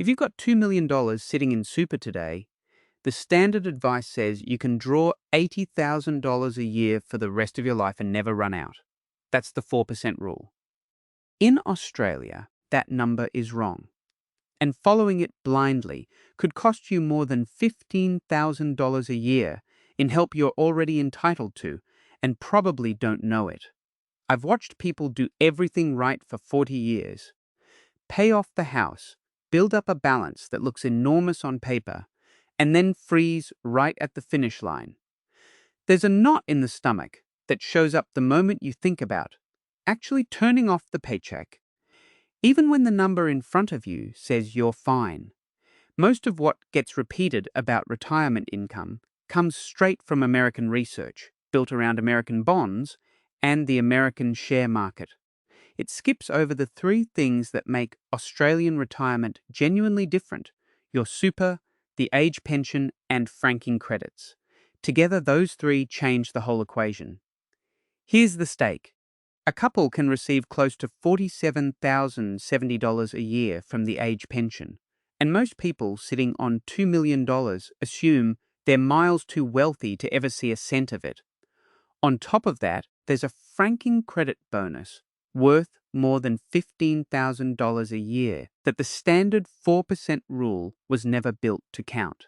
If you've got $2 million sitting in super today, the standard advice says you can draw $80,000 a year for the rest of your life and never run out. That's the 4% rule. In Australia, that number is wrong, and following it blindly could cost you more than $15,000 a year in help you're already entitled to and probably don't know it. I've watched people do everything right for 40 years. Pay off the house, build up a balance that looks enormous on paper, and then freeze right at the finish line. There's a knot in the stomach that shows up the moment you think about actually turning off the paycheck, even when the number in front of you says you're fine. Most of what gets repeated about retirement income comes straight from American research, built around American bonds and the American share market. It skips over the three things that make Australian retirement genuinely different: your super, the age pension, and franking credits. Together, those three change the whole equation. Here's the stake. A couple can receive close to $47,070 a year from the age pension, and most people sitting on $2 million assume they're miles too wealthy to ever see a cent of it. On top of that, there's a franking credit bonus worth more than $15,000 a year that the standard 4% rule was never built to count.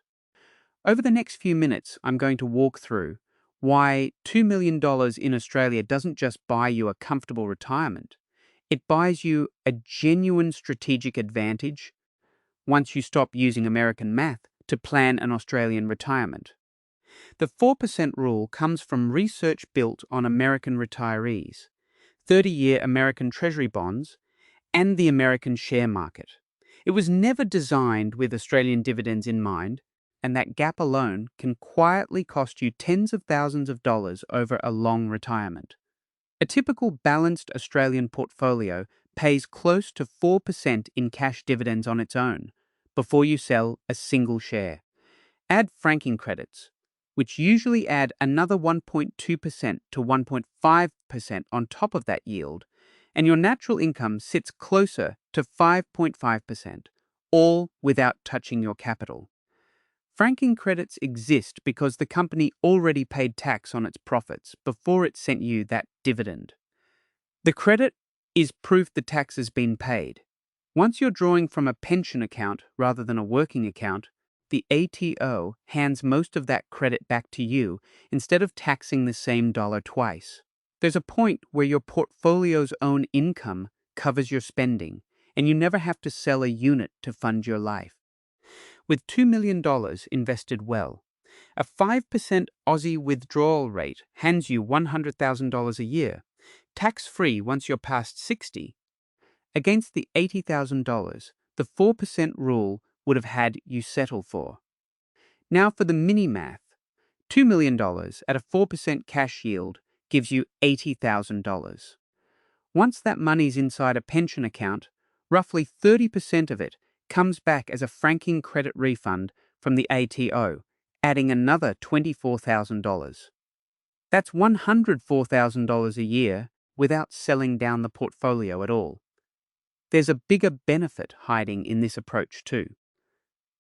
Over the next few minutes, I'm going to walk through why $2 million in Australia doesn't just buy you a comfortable retirement. It buys you a genuine strategic advantage once you stop using American math to plan an Australian retirement. The 4% rule comes from research built on American retirees, 30-year American Treasury bonds, and the American share market. It was never designed with Australian dividends in mind, and that gap alone can quietly cost you tens of thousands of dollars over a long retirement. A typical balanced Australian portfolio pays close to 4% in cash dividends on its own before you sell a single share. Add franking credits, which usually add another 1.2% to 1.5% on top of that yield, and your natural income sits closer to 5.5%, all without touching your capital. Franking credits exist because the company already paid tax on its profits before it sent you that dividend. The credit is proof the tax has been paid. Once you're drawing from a pension account rather than a working account, the ATO hands most of that credit back to you instead of taxing the same dollar twice. There's a point where your portfolio's own income covers your spending, and you never have to sell a unit to fund your life. With $2 million invested well, a 5% Aussie withdrawal rate hands you $100,000 a year, tax-free once you're past 60. Against the $80,000, the 4% rule would have had you settle for. Now for the mini-math. $2 million at a 4% cash yield gives you $80,000. Once that money's inside a pension account, roughly 30% of it comes back as a franking credit refund from the ATO, adding another $24,000. That's $104,000 a year without selling down the portfolio at all. There's a bigger benefit hiding in this approach too.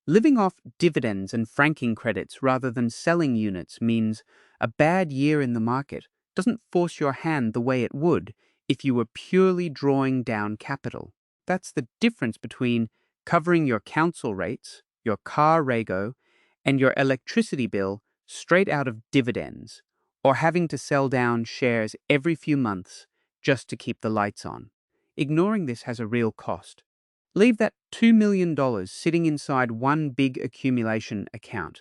Living off dividends and franking credits rather than selling units means a bad year in the market doesn't force your hand the way it would if you were purely drawing down capital. That's the difference between covering your council rates, your car rego, and your electricity bill straight out of dividends, or having to sell down shares every few months just to keep the lights on. Ignoring this has a real cost. Leave that $2 million sitting inside one big accumulation account,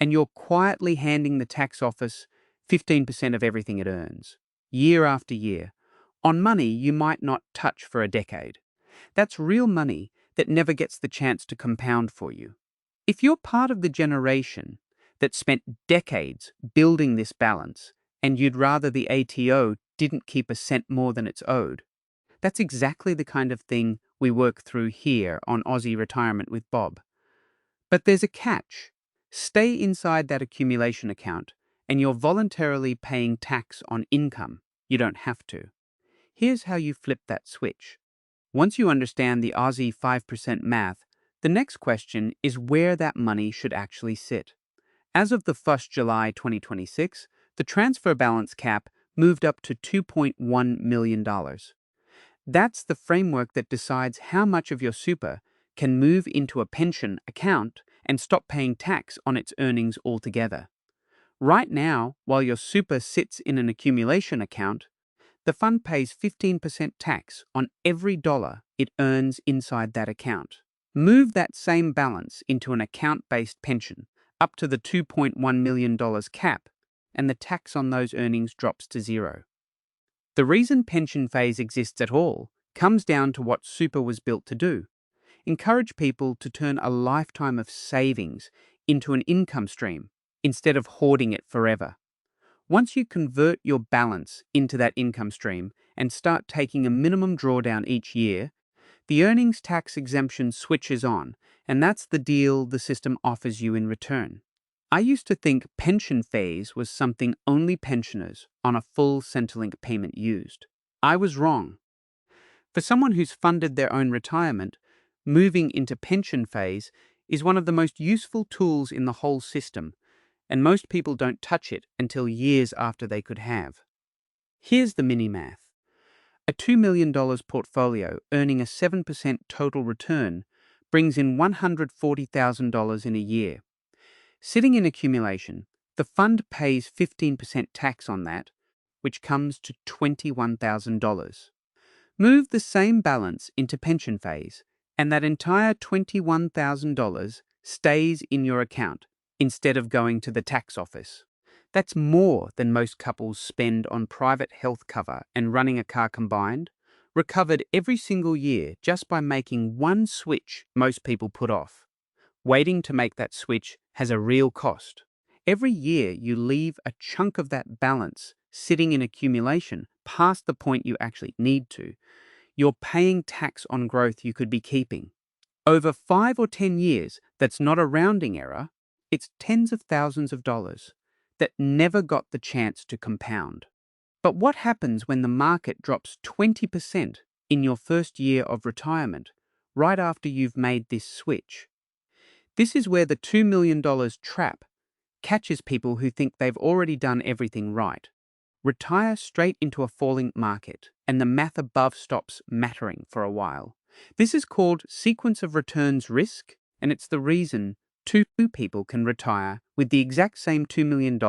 and you're quietly handing the tax office 15% of everything it earns, year after year, on money you might not touch for a decade. That's real money that never gets the chance to compound for you. If you're part of the generation that spent decades building this balance, and you'd rather the ATO didn't keep a cent more than it's owed, that's exactly the kind of thing we work through here on Aussie Retirement with Bob. But there's a catch. Stay inside that accumulation account, and you're voluntarily paying tax on income. You don't have to. Here's how you flip that switch. Once you understand the Aussie 5% math, The next question is where that money should actually sit. As of the 1st July 2026, the transfer balance cap moved up to $2.1 million. That's the framework that decides how much of your super can move into a pension account and stop paying tax on its earnings altogether. Right now, while your super sits in an accumulation account, the fund pays 15% tax on every dollar it earns inside that account. Move that same balance into an account-based pension, up to the $2.1 million cap, and the tax on those earnings drops to zero. The reason pension phase exists at all comes down to what super was built to do: encourage people to turn a lifetime of savings into an income stream instead of hoarding it forever. Once you convert your balance into that income stream and start taking a minimum drawdown each year, the earnings tax exemption switches on, and that's the deal the system offers you in return. I used to think pension phase was something only pensioners on a full Centrelink payment used. I was wrong. For someone who's funded their own retirement, moving into pension phase is one of the most useful tools in the whole system, and most people don't touch it until years after they could have. Here's the mini-math. A $2 million portfolio earning a 7% total return brings in $140,000 in a year. Sitting in accumulation, the fund pays 15% tax on that, which comes to $21,000. Move the same balance into pension phase, and that entire $21,000 stays in your account instead of going to the tax office. That's more than most couples spend on private health cover and running a car combined, recovered every single year just by making one switch most people put off. Waiting to make that switch has a real cost. Every year you leave a chunk of that balance sitting in accumulation past the point you actually need to. You're paying tax on growth you could be keeping. Over 5 or 10 years, that's not a rounding error, it's tens of thousands of dollars that never got the chance to compound. But what happens when the market drops 20% in your first year of retirement, right after you've made this switch? This is where the $2 million trap catches people who think they've already done everything right. Retire straight into a falling market, and the math above stops mattering for a while. This is called sequence of returns risk, and it's the reason two people can retire with the exact same $2 million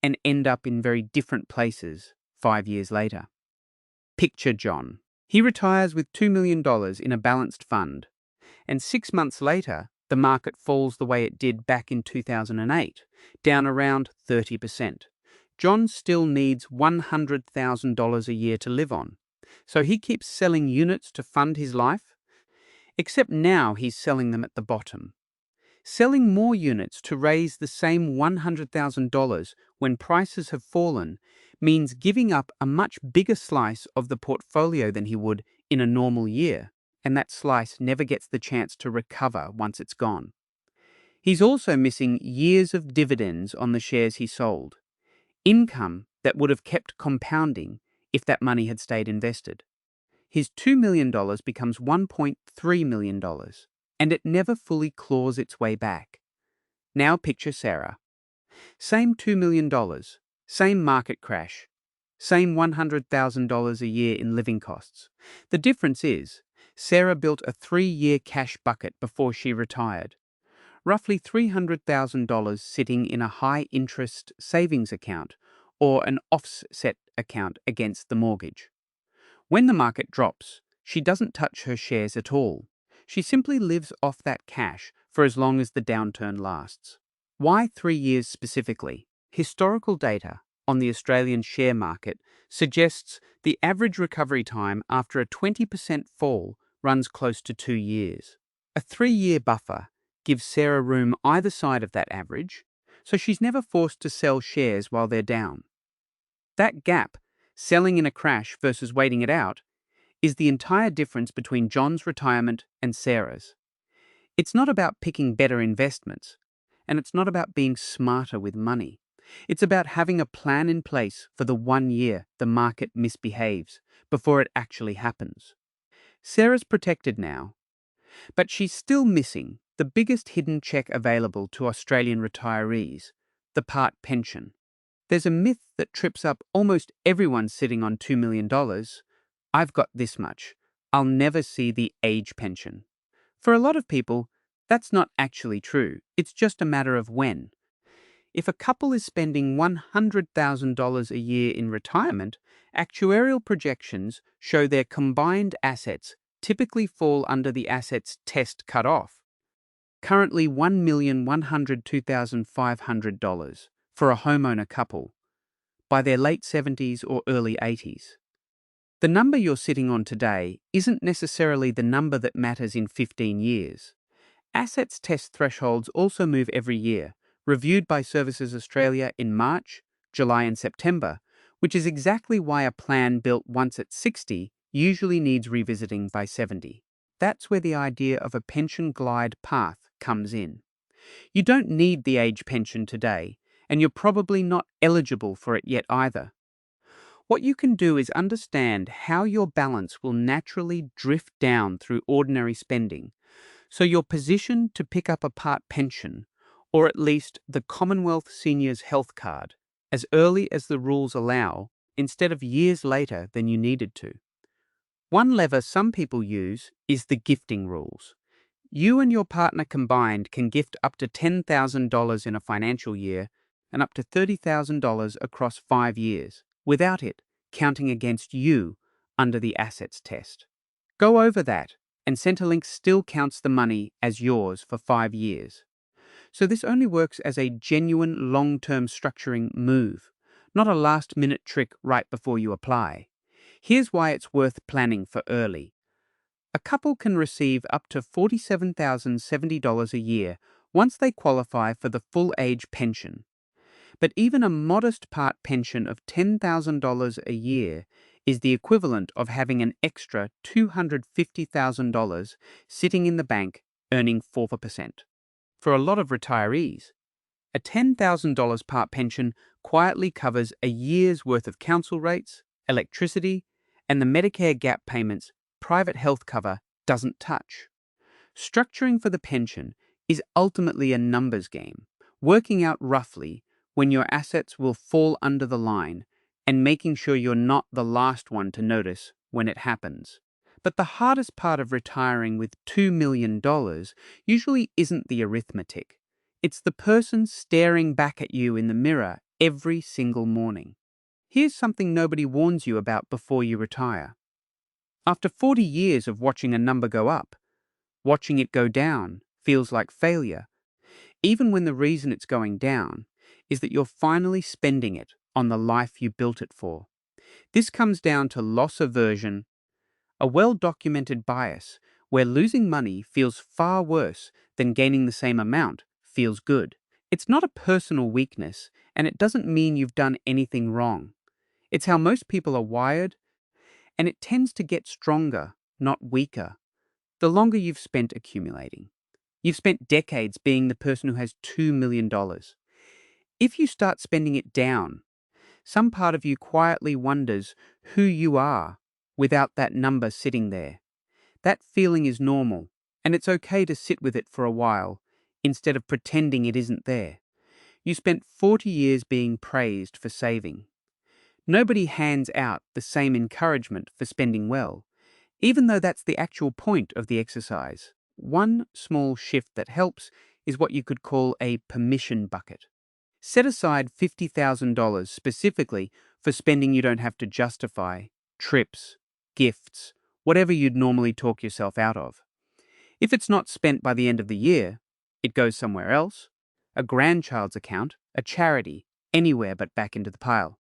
and end up in very different places 5 years later. Picture John. He retires with $2 million in a balanced fund, and 6 months later, the market falls the way it did back in 2008, down around 30%. John still needs $100,000 a year to live on, so he keeps selling units to fund his life, except now he's selling them at the bottom. Selling more units to raise the same $100,000 when prices have fallen means giving up a much bigger slice of the portfolio than he would in a normal year, and that slice never gets the chance to recover once it's gone. He's also missing years of dividends on the shares he sold, income that would have kept compounding if that money had stayed invested. His $2 million becomes $1.3 million, and it never fully claws its way back. Now picture Sarah. Same $2 million, same market crash, same $100,000 a year in living costs. The difference is, Sarah built a 3-year cash bucket before she retired. Roughly $300,000 sitting in a high-interest savings account or an offset account against the mortgage. When the market drops, she doesn't touch her shares at all. She simply lives off that cash for as long as the downturn lasts. Why 3 years specifically? Historical data on the Australian share market suggests the average recovery time after a 20% fall runs close to 2 years. A 3-year buffer gives Sarah room either side of that average, so she's never forced to sell shares while they're down. That gap, selling in a crash versus waiting it out, is the entire difference between John's retirement and Sarah's. It's not about picking better investments, and it's not about being smarter with money. It's about having a plan in place for the 1 year the market misbehaves before it actually happens. Sarah's protected now, But she's still missing the biggest hidden check available to Australian retirees, the part pension. There's a myth that trips up almost everyone sitting on $2 million. I've got this much. I'll never see the age pension. For a lot of people, that's not actually true. It's just a matter of when. If a couple is spending $100,000 a year in retirement, actuarial projections show their combined assets typically fall under the assets test cutoff, currently $1,102,500 for a homeowner couple, by their late 70s or early 80s. The number you're sitting on today isn't necessarily the number that matters in 15 years. Assets test thresholds also move every year, reviewed by Services Australia in March, July and September, which is exactly why a plan built once at 60 usually needs revisiting by 70. That's where the idea of a pension glide path comes in. You don't need the age pension today, and you're probably not eligible for it yet either. What you can do is understand how your balance will naturally drift down through ordinary spending, so you're positioned to pick up a part pension, or at least the Commonwealth Seniors Health Card, as early as the rules allow, instead of years later than you needed to. One lever some people use is the gifting rules. You and your partner combined can gift up to $10,000 in a financial year and up to $30,000 across 5 years, without it counting against you under the assets test. Go over that, and Centrelink still counts the money as yours for 5 years. So this only works as a genuine long-term structuring move, not a last-minute trick right before you apply. Here's why it's worth planning for early. A couple can receive up to $47,070 a year once they qualify for the full age pension. But even a modest part pension of $10,000 a year is the equivalent of having an extra $250,000 sitting in the bank earning 4%. For a lot of retirees, a $10,000 part pension quietly covers a year's worth of council rates, electricity, and the Medicare gap payments private health cover doesn't touch. Structuring for the pension is ultimately a numbers game, working out roughly when your assets will fall under the line and making sure you're not the last one to notice when it happens. But the hardest part of retiring with $2 million usually isn't the arithmetic. It's the person staring back at you in the mirror every single morning. Here's something nobody warns you about before you retire. After 40 years of watching a number go up, watching it go down feels like failure, even when the reason it's going down is that you're finally spending it on the life you built it for. This comes down to loss aversion, a well-documented bias where losing money feels far worse than gaining the same amount feels good. It's not a personal weakness, and it doesn't mean you've done anything wrong. It's how most people are wired, and it tends to get stronger, not weaker, the longer you've spent accumulating. You've spent decades being the person who has $2 million. If you start spending it down, some part of you quietly wonders who you are without that number sitting there. That feeling is normal, and it's okay to sit with it for a while instead of pretending it isn't there. You spent 40 years being praised for saving. Nobody hands out the same encouragement for spending well, even though that's the actual point of the exercise. One small shift that helps is what you could call a permission bucket. Set aside $50,000 specifically for spending you don't have to justify, trips, gifts, whatever you'd normally talk yourself out of. If it's not spent by the end of the year, it goes somewhere else, a grandchild's account, a charity, anywhere but back into the pile.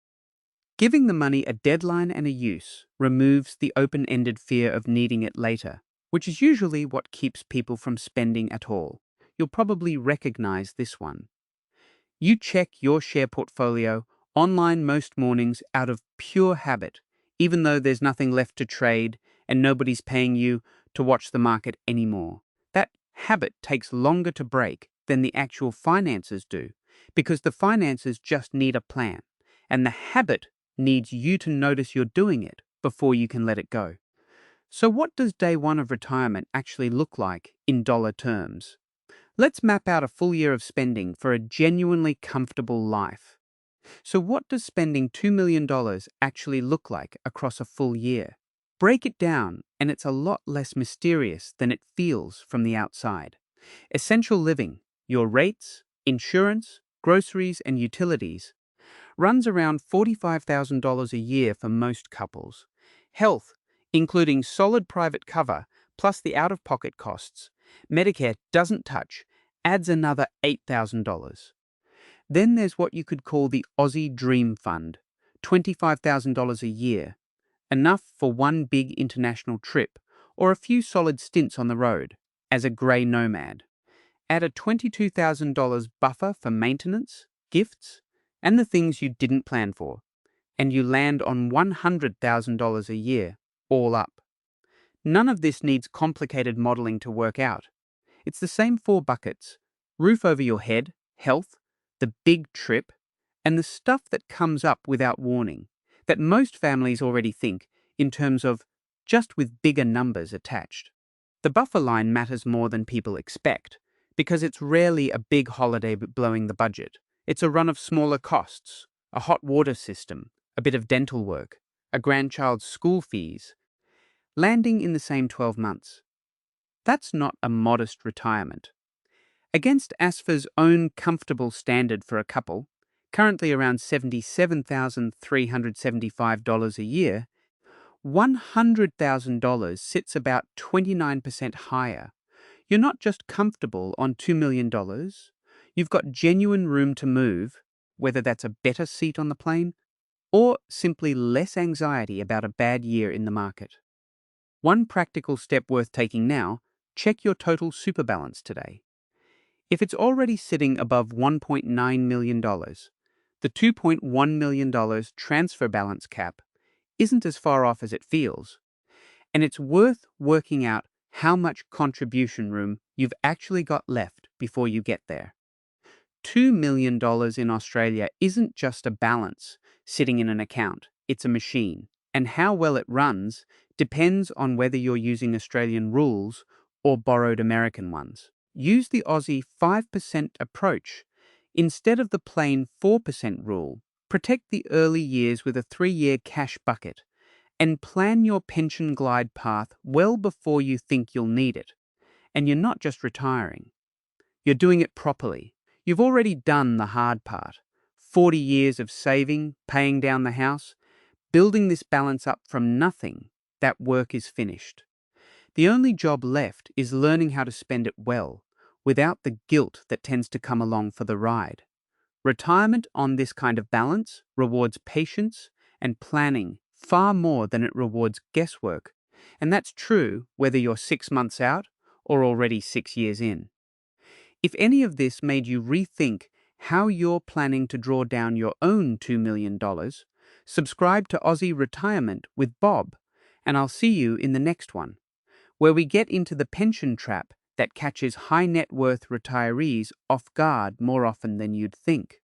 Giving the money a deadline and a use removes the open-ended fear of needing it later, which is usually what keeps people from spending at all. You'll probably recognize this one. You check your share portfolio online most mornings out of pure habit, even though there's nothing left to trade and nobody's paying you to watch the market anymore. That habit takes longer to break than the actual finances do, because the finances just need a plan, and the habit needs you to notice you're doing it before you can let it go. So what does day one of retirement actually look like in dollar terms? Let's map out a full year of spending for a genuinely comfortable life. So what does spending $2 million actually look like across a full year? Break it down, and it's a lot less mysterious than it feels from the outside. Essential living, your rates, insurance, groceries, and utilities, runs around $45,000 a year for most couples. Health, including solid private cover plus the out of pocket costs, Medicare doesn't touch, adds another $8,000. Then there's what you could call the Aussie Dream Fund, $25,000 a year, enough for one big international trip or a few solid stints on the road as a grey nomad. Add a $22,000 buffer for maintenance, gifts, and the things you didn't plan for, and you land on $100,000 a year, all up. None of this needs complicated modeling to work out. It's the same four buckets: roof over your head, health, the big trip, and the stuff that comes up without warning, that most families already think in terms of just with bigger numbers attached. The buffer line matters more than people expect, because it's rarely a big holiday blowing the budget. It's a run of smaller costs, a hot water system, a bit of dental work, a grandchild's school fees, landing in the same 12 months. That's not a modest retirement. Against ASFA's own comfortable standard for a couple, currently around $77,375 a year, $100,000 sits about 29% higher. You're not just comfortable on $2 million, you've got genuine room to move, whether that's a better seat on the plane or simply less anxiety about a bad year in the market. One practical step worth taking now: check your total super balance today. If it's already sitting above $1.9 million, the $2.1 million transfer balance cap isn't as far off as it feels, and it's worth working out how much contribution room you've actually got left before you get there. $2 million in Australia isn't just a balance sitting in an account, it's a machine. And how well it runs depends on whether you're using Australian rules or borrowed American ones. Use the Aussie 5% approach instead of the plain 4% rule. Protect the early years with a 3-year cash bucket and plan your pension glide path well before you think you'll need it. And you're not just retiring, you're doing it properly. You've already done the hard part: 40 years of saving, paying down the house, building this balance up from nothing. That work is finished. The only job left is learning how to spend it well, without the guilt that tends to come along for the ride. Retirement on this kind of balance rewards patience and planning far more than it rewards guesswork. And that's true whether you're 6 months out or already 6 years in. If any of this made you rethink how you're planning to draw down your own $2 million, subscribe to Aussie Retirement with Bob, and I'll see you in the next one, where we get into the pension trap that catches high net worth retirees off guard more often than you'd think.